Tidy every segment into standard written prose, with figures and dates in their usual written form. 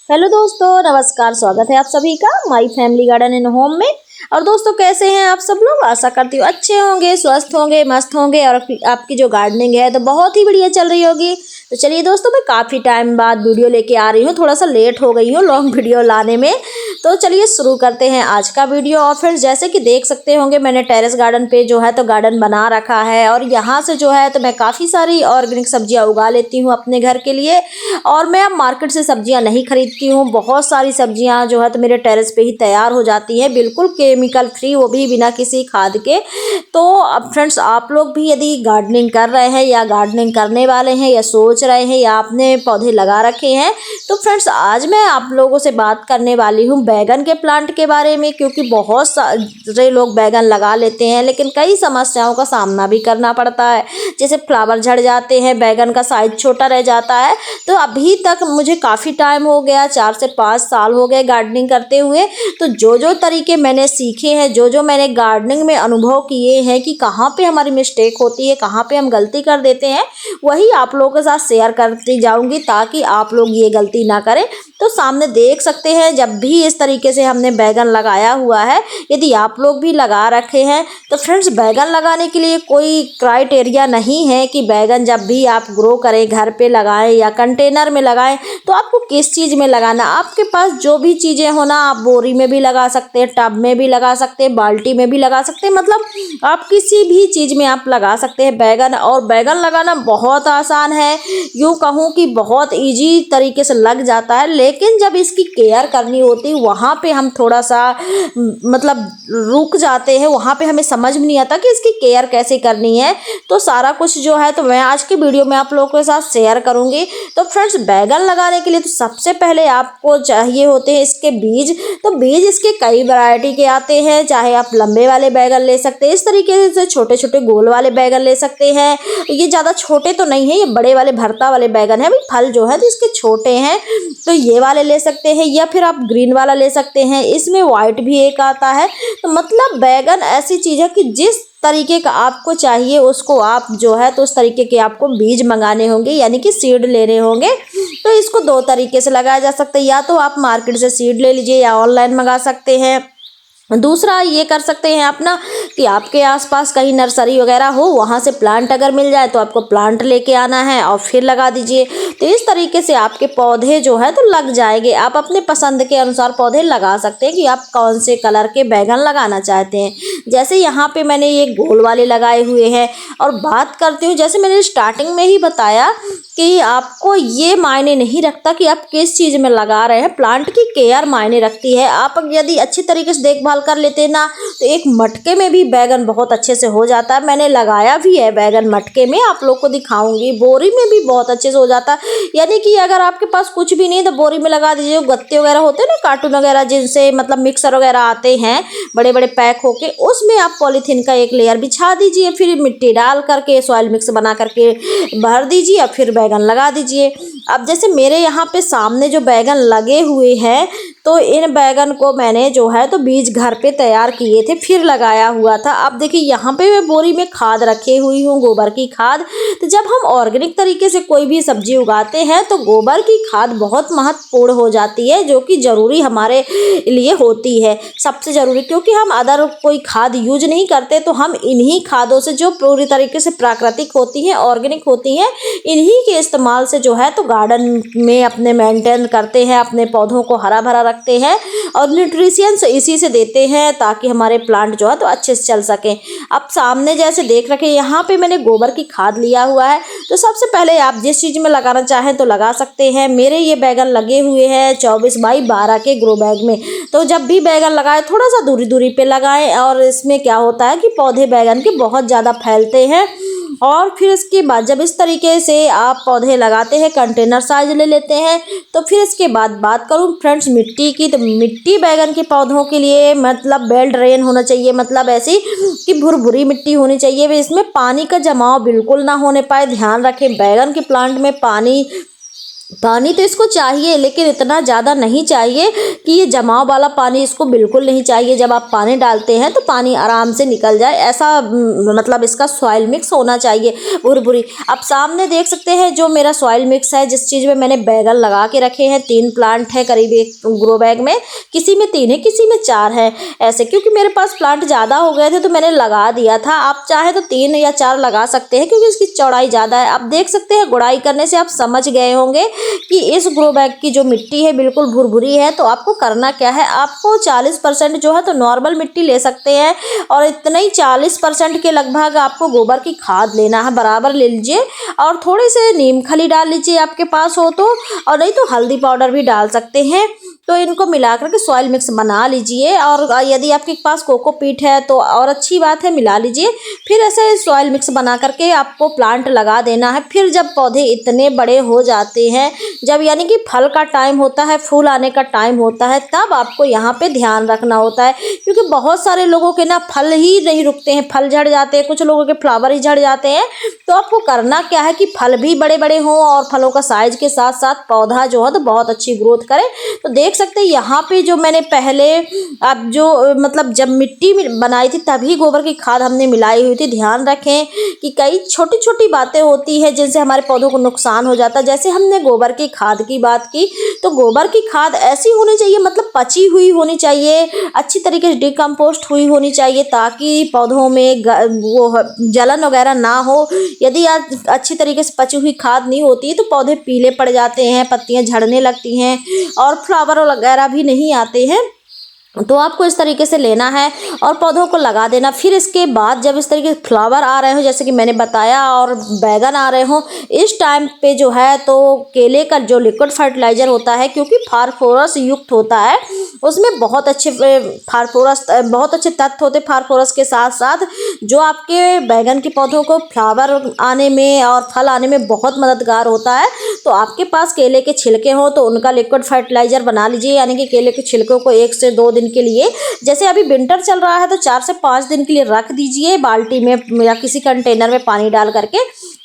Hello दोस्तों, नमस्कार। स्वागत है आप सभी का my family garden and home में। और दोस्तों, कैसे हैं आप सब लोग? आशा करती हूँ अच्छे होंगे, स्वस्थ होंगे, मस्त होंगे और आपकी जो गार्डनिंग है तो बहुत ही बढ़िया चल रही होगी। तो चलिए दोस्तों, मैं काफ़ी टाइम बाद वीडियो लेके आ रही हूँ। थोड़ा सा लेट हो गई हूँ लॉन्ग वीडियो लाने में। तो चलिए शुरू करते हैं आज का वीडियो। और फिर जैसे कि देख सकते होंगे, मैंने टेरेस गार्डन पे जो है तो गार्डन बना रखा है और यहाँ से जो है तो मैं काफ़ी सारी ऑर्गेनिक सब्जियाँ उगा लेती हूँ अपने घर के लिए। और मैं अब मार्केट से सब्जियां नहीं खरीदती हूँ। बहुत सारी सब्जियां जो है तो मेरे टेरेस पे ही तैयार हो जाती हैं, बिल्कुल केमिकल फ्री, वो भी बिना किसी खाद के। तो अब फ्रेंड्स, आप लोग भी यदि गार्डनिंग कर रहे हैं या गार्डनिंग करने वाले हैं या सोच रहे हैं या आपने पौधे लगा रखे हैं, तो फ्रेंड्स आज मैं आप लोगों से बात करने वाली हूँ बैगन के प्लांट के बारे में। क्योंकि बहुत सारे लोग बैगन लगा लेते हैं लेकिन कई समस्याओं का सामना भी करना पड़ता है। जैसे फ्लावर झड़ जाते हैं, बैगन का साइज छोटा रह जाता है। तो अभी तक मुझे काफ़ी टाइम हो गया, 4 से 5 साल हो गए गार्डनिंग करते हुए। तो जो जो तरीके मैंने सीखे हैं, जो जो मैंने गार्डनिंग में अनुभव किए हैं कि कहाँ पे हमारी मिस्टेक होती है, कहाँ पे हम गलती कर देते हैं, वही आप लोगों के साथ शेयर करती जाऊंगी ताकि आप लोग ये गलती ना करें। तो सामने देख सकते हैं, जब भी इस तरीके से हमने बैगन लगाया हुआ है, यदि आप लोग भी लगा रखे हैं तो फ्रेंड्स, बैगन लगाने के लिए कोई क्राइटेरिया नहीं है कि बैगन जब भी आप ग्रो करें, घर पे लगाएं या कंटेनर में लगाएं, तो आपको किस चीज़ में लगाना। आपके पास जो भी चीज़ें हो ना, आप बोरी में भी लगा सकते हैं, टब में भी लगा सकते हैं, बाल्टी में भी लगा सकते हैं, मतलब आप किसी भी चीज़ में आप लगा सकते हैं बैगन। और बैगन लगाना बहुत आसान है, यूँ कहूँ कि बहुत ईजी तरीके से लग जाता है। लेकिन जब इसकी केयर करनी होती है, वहाँ पे हम थोड़ा सा मतलब रुक जाते हैं, वहाँ पे हमें समझ में नहीं आता कि इसकी केयर कैसे करनी है। तो सारा कुछ जो है तो मैं आज के वीडियो में आप लोगों के साथ शेयर करूँगी। तो फ्रेंड्स, बैगन लगाने के लिए तो सबसे पहले आपको चाहिए होते हैं इसके बीज। तो बीज इसके कई वैरायटी के आते हैं, चाहे आप लंबे वाले बैगन ले सकते हैं, इस तरीके से छोटे छोटे गोल वाले बैगन ले सकते हैं। ये ज़्यादा छोटे तो नहीं है, ये बड़े वाले भरता वाले बैगन है। फल जो है तो इसके छोटे हैं, तो ये वाले ले सकते हैं, या फिर आप ग्रीन वाला ले सकते हैं। इसमें व्हाइट भी एक आता है। तो मतलब बैगन ऐसी चीज़ है कि जिस तरीके का आपको चाहिए उसको आप जो है तो उस तरीके के आपको बीज मंगाने होंगे, यानी कि सीड लेने होंगे। तो इसको 2 तरीके से लगाया जा सकता है, या तो आप मार्केट से सीड ले लीजिए या ऑनलाइन मंगा सकते हैं। दूसरा ये कर सकते हैं अपना कि आपके आसपास कहीं नर्सरी वगैरह हो, वहाँ से प्लांट अगर मिल जाए तो आपको प्लांट लेके आना है और फिर लगा दीजिए। तो इस तरीके से आपके पौधे जो है तो लग जाएंगे। आप अपने पसंद के अनुसार पौधे लगा सकते हैं कि आप कौन से कलर के बैगन लगाना चाहते हैं। जैसे यहाँ पे मैंने ये गोल वाले लगाए हुए हैं। और बात करती हूँ, जैसे मैंने स्टार्टिंग में ही बताया कि आपको ये मायने नहीं रखता कि आप किस चीज़ में लगा रहे हैं, प्लांट की केयर मायने रखती है। आप यदि अच्छी तरीके से देखभाल कर लेते हैं ना, तो एक मटके में भी बैगन बहुत अच्छे से हो जाता है। मैंने लगाया भी है बैगन मटके में, आप लोग को दिखाऊंगी। बोरी में भी बहुत अच्छे से हो जाता है। यानी कि अगर आपके पास कुछ भी नहीं तो बोरी में लगा दीजिए। गत्ते वगैरह होते हैं ना, कार्टून वगैरह, जिनसे मतलब मिक्सर वगैरह आते हैं बड़े बड़े पैक होके, उसमें आप पॉलीथीन का एक लेयर बिछा दीजिए, फिर मिट्टी डाल करके सॉइल मिक्स बना करके भर दीजिए और फिर बैगन लगा दीजिए। अब जैसे मेरे यहाँ पे सामने जो बैगन लगे हुए हैं, तो इन बैगन को मैंने जो है तो बीज घर पे तैयार किए थे, फिर लगाया हुआ था। अब देखिए, यहाँ पे मैं बोरी में खाद रखे हुई हूँ, गोबर की खाद। तो जब हम ऑर्गेनिक तरीके से कोई भी सब्जी उगाते हैं तो गोबर की खाद बहुत महत्वपूर्ण हो जाती है, जो कि ज़रूरी हमारे लिए होती है, सबसे ज़रूरी। क्योंकि हम अदर कोई खाद यूज नहीं करते, तो हम इन्हीं खादों से, जो पूरी तरीके से प्राकृतिक होती हैं, ऑर्गेनिक होती हैं, इन्हीं के इस्तेमाल से जो है तो गार्डन में अपने मेंटेन करते हैं, अपने पौधों को हरा भरा रखते हैं और न्यूट्रिशियंस इसी से देते हैं ताकि हमारे प्लांट जो है तो अच्छे से चल सकें। अब सामने जैसे देख रखे, यहाँ पे मैंने गोबर की खाद लिया हुआ है। तो सबसे पहले आप जिस चीज़ में लगाना चाहें तो लगा सकते हैं। मेरे ये बैगन लगे हुए हैं 24x12 के ग्रो बैग में। तो जब भी बैगन लगाएं, थोड़ा सा दूरी दूरी पे लगाएं। और इसमें क्या होता है कि पौधे बैगन के बहुत ज़्यादा फैलते हैं। और फिर इसके बाद जब इस तरीके से आप पौधे लगाते हैं, कंटेनर साइज ले लेते हैं। तो फिर इसके बाद बात करूं फ्रेंड्स मिट्टी की, तो मिट्टी बैगन के पौधों के लिए मतलब वेल ड्रेन होना चाहिए, मतलब ऐसी कि भुरभुरी मिट्टी होनी चाहिए। इसमें पानी का जमाव बिल्कुल ना होने पाए, ध्यान रखें। बैगन के प्लांट में पानी पानी तो इसको चाहिए, लेकिन इतना ज़्यादा नहीं चाहिए कि ये जमाव वाला पानी इसको बिल्कुल नहीं चाहिए। जब आप पानी डालते हैं तो पानी आराम से निकल जाए, ऐसा मतलब इसका सॉइल मिक्स होना चाहिए भुरभुरी। आप सामने देख सकते हैं जो मेरा सॉइल मिक्स है, जिस चीज़ में मैंने बैगन लगा के रखे हैं। 3 प्लांट है करीब एक ग्रो बैग में, किसी में 3 है किसी में 4 है ऐसे, क्योंकि मेरे पास प्लांट ज़्यादा हो गए थे तो मैंने लगा दिया था। आप चाहे तो 3 या 4 लगा सकते हैं, क्योंकि इसकी चौड़ाई ज़्यादा है। आप देख सकते हैं गुड़ाई करने से आप समझ गए होंगे कि इस ग्रो बैग की जो मिट्टी है बिल्कुल भुरभुरी है। तो आपको करना क्या है, आपको 40% जो है तो नॉर्मल मिट्टी ले सकते हैं, और इतना ही 40% के लगभग आपको गोबर की खाद लेना है, बराबर ले लीजिए। और थोड़े से नीम खली डाल लीजिए आपके पास हो तो, और नहीं तो हल्दी पाउडर भी डाल सकते हैं। तो इनको मिलाकर के सॉइल मिक्स बना लीजिए, और यदि आपके पास कोकोपीट है तो और अच्छी बात है, मिला लीजिए। फिर ऐसे सॉइल मिक्स बना करके आपको प्लांट लगा देना है। फिर जब पौधे इतने बड़े हो जाते हैं, जब यानी कि फल का टाइम होता है, फूल आने का टाइम होता है, तब आपको यहाँ पे ध्यान रखना होता है। क्योंकि बहुत सारे लोगों के ना फल ही नहीं रुकते हैं, फल झड़ जाते हैं, कुछ लोगों के फ्लावर ही झड़ जाते हैं। तो आपको करना क्या है कि फल भी बड़े बड़े हों और फलों का साइज के साथ साथ पौधा जो है तो बहुत अच्छी ग्रोथ करे। तो देख सकते हैं यहाँ पे जो मैंने पहले अब जो मतलब जब मिट्टी बनाई थी तभी गोबर की खाद हमने मिलाई हुई थी। ध्यान रखें कि कई छोटी छोटी बातें होती है जिनसे हमारे पौधों को नुकसान हो जाता है। जैसे हमने गोबर की खाद की बात की, तो गोबर की खाद ऐसी होनी चाहिए, मतलब पची हुई होनी चाहिए, अच्छी तरीके से डिकम्पोस्ट हुई होनी चाहिए, ताकि पौधों में वो जलन वगैरह ना हो। यदि आज अच्छी तरीके से पची हुई खाद नहीं होती तो पौधे पीले पड़ जाते हैं, पत्तियां झड़ने लगती हैं और फ्लावर वगैरह भी नहीं आते हैं। तो आपको इस तरीके से लेना है और पौधों को लगा देना। फिर इसके बाद जब इस तरीके से फ्लावर आ रहे हो, जैसे कि मैंने बताया, और बैगन आ रहे हो, इस टाइम पे जो है तो केले का जो लिक्विड फर्टिलाइज़र होता है, क्योंकि फास्फोरस युक्त होता है, उसमें बहुत अच्छे बहुत अच्छे तत्व होते हैं। फास्फोरस के साथ साथ जो आपके बैगन के पौधों को फ्लावर आने में और फल आने में बहुत मददगार होता है। तो आपके पास केले के छिलके हो तो उनका लिक्विड फर्टिलाइज़र बना लीजिए, यानी कि केले के छिलकों को 1 से 2 दिन के लिए, जैसे अभी विंटर चल रहा है तो 4 से 5 दिन के लिए रख दीजिए बाल्टी में या किसी कंटेनर में पानी डाल करके।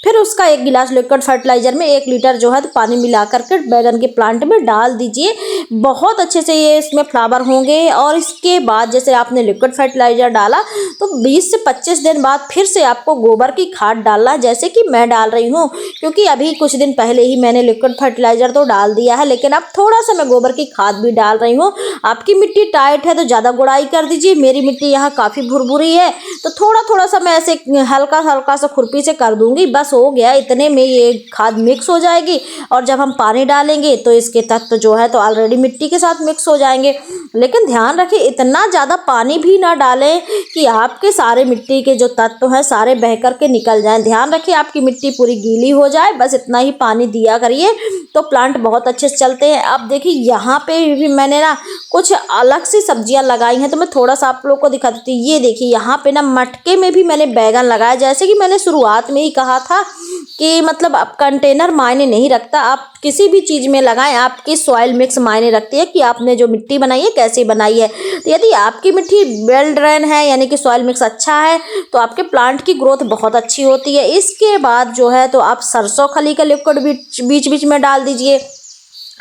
फिर उसका 1 गिलास लिक्विड फर्टिलाइजर में 1 लीटर जो है तो पानी मिला करके बैगन के प्लांट में डाल दीजिए। बहुत अच्छे से ये इसमें फ्लावर होंगे। और इसके बाद जैसे आपने लिक्विड फर्टिलाइजर डाला तो 20 से 25 दिन बाद फिर से आपको गोबर की खाद डालना, जैसे कि मैं डाल रही हूँ, क्योंकि अभी कुछ दिन पहले ही मैंने लिक्विड फर्टिलाइजर तो डाल दिया है, लेकिन अब थोड़ा सा मैं गोबर की खाद भी डाल रही हूँ। आपकी मिट्टी टाइट है तो ज़्यादा गुड़ाई कर दीजिए। मेरी मिट्टी यहाँ काफ़ी भुरभुरी है तो थोड़ा थोड़ा सा मैं ऐसे हल्का हल्का सा खुरपी से कर दूंगी, बस हो गया। इतने में ये खाद मिक्स हो जाएगी और जब हम पानी डालेंगे तो इसके तत्व जो है तो ऑलरेडी मिट्टी के साथ मिक्स हो जाएंगे। लेकिन ध्यान रखें इतना ज़्यादा पानी भी ना डालें कि आपके सारे मिट्टी के जो तत्व हैं सारे बह कर के निकल जाएं। ध्यान रखिए आपकी मिट्टी पूरी गीली हो जाए, बस इतना ही पानी दिया करिए तो प्लांट बहुत अच्छे से चलते हैं। अब देखिए यहाँ पे भी मैंने ना कुछ अलग सी सब्जियां लगाई हैं तो मैं थोड़ा सा आप लोग को दिखा देती हूँ। ये देखिए यहाँ पे ना मटके में भी मैंने बैगन लगाया। जैसे कि मैंने शुरुआत में ही कहा था कि मतलब अब कंटेनर मायने नहीं रखता, आप किसी भी चीज़ में लगाएं, आपकी सॉइल मिक्स मायने रखती है कि आपने जो मिट्टी बनाई है कैसी बनाई है। तो यदि आपकी मिट्टी वेल ड्रेन है यानी कि सॉइल मिक्स अच्छा है तो आपके प्लांट की ग्रोथ बहुत अच्छी होती है। इसके बाद जो है तो आप सरसों खली का लिक्विड बीच बीच में डाल दीजिए।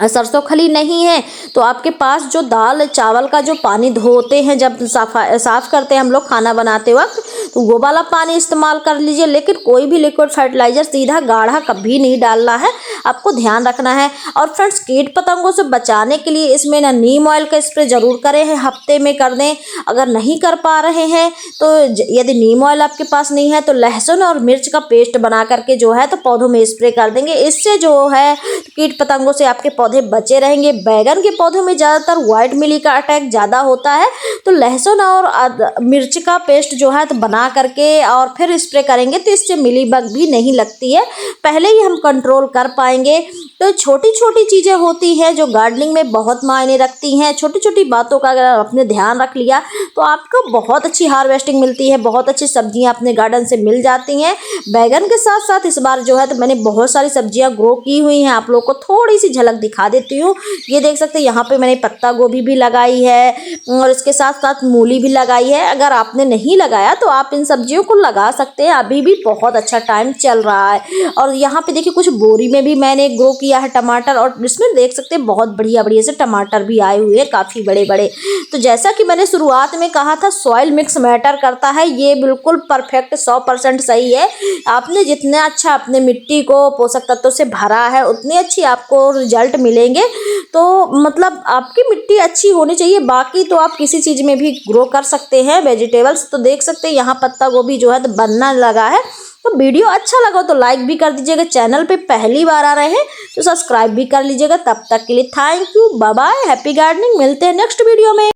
सरसों खली नहीं है तो आपके पास जो दाल चावल का जो पानी धोते हैं, जब साफ़ करते हैं हम लोग खाना बनाते वक्त, तो वो वाला पानी इस्तेमाल कर लीजिए। लेकिन कोई भी लिक्विड फर्टिलाइज़र सीधा गाढ़ा कभी नहीं डालना है, आपको ध्यान रखना है। और फ्रेंड्स कीट पतंगों से बचाने के लिए इसमें ना नीम ऑयल का स्प्रे ज़रूर करें, हफ्ते में कर दें। अगर नहीं कर पा रहे हैं तो यदि नीम ऑयल आपके पास नहीं है तो लहसुन और मिर्च का पेस्ट बना करके जो है तो पौधों में स्प्रे कर देंगे। इससे जो है कीट पतंगों से आपके पौधे बचे रहेंगे। बैगन के पौधों में ज़्यादातर व्हाइट मिली का अटैक ज़्यादा होता है, तो लहसुन और मिर्च का पेस्ट जो है तो बना करके और फिर स्प्रे करेंगे तो इससे मिली बग भी नहीं लगती है, पहले ही हम कंट्रोल कर पाएंगे। तो छोटी छोटी चीज़ें होती हैं जो गार्डनिंग में बहुत मायने रखती हैं। छोटी छोटी बातों का अगर आपने ध्यान रख लिया तो आपको बहुत अच्छी हार्वेस्टिंग मिलती है, बहुत अच्छी सब्जियां अपने गार्डन से मिल जाती हैं। बैगन के साथ साथ इस बार जो है तो मैंने बहुत सारी सब्जियां ग्रो की हुई हैं, आप लोग को थोड़ी सी झलक दिखा देती हूँ। ये देख सकते हैं यहाँ पे मैंने पत्ता गोभी भी लगाई है और इसके साथ साथ मूली भी लगाई है। अगर आपने नहीं लगाया तो आप इन सब्जियों को लगा सकते हैं, अभी भी बहुत अच्छा टाइम चल रहा है। और यहाँ पे देखिए कुछ बोरी में भी मैंने ग्रो किया किया है टमाटर, और इसमें देख सकते हैं बहुत बढ़िया बढ़िया से टमाटर भी आए हुए हैं, काफ़ी बड़े बड़े। तो जैसा कि मैंने शुरुआत में कहा था, सॉइल मिक्स मैटर करता है, ये बिल्कुल परफेक्ट 100% सही है। आपने जितना अच्छा अपने मिट्टी को पोषक तत्वों से भरा है उतनी अच्छी आपको रिजल्ट मिलेंगे। तो मतलब आपकी मिट्टी अच्छी होनी चाहिए, बाकी तो आप किसी चीज़ में भी ग्रो कर सकते हैं वेजिटेबल्स। तो देख सकते हैं यहाँ पत्ता गोभी जो है तो बनना लगा है। तो वीडियो अच्छा लगा तो लाइक भी कर दीजिएगा, चैनल पे पहली बार आ रहे हैं तो सब्सक्राइब भी कर लीजिएगा। तब तक के लिए thank you, bye bye, happy gardening. मिलते हैं नेक्स्ट वीडियो में।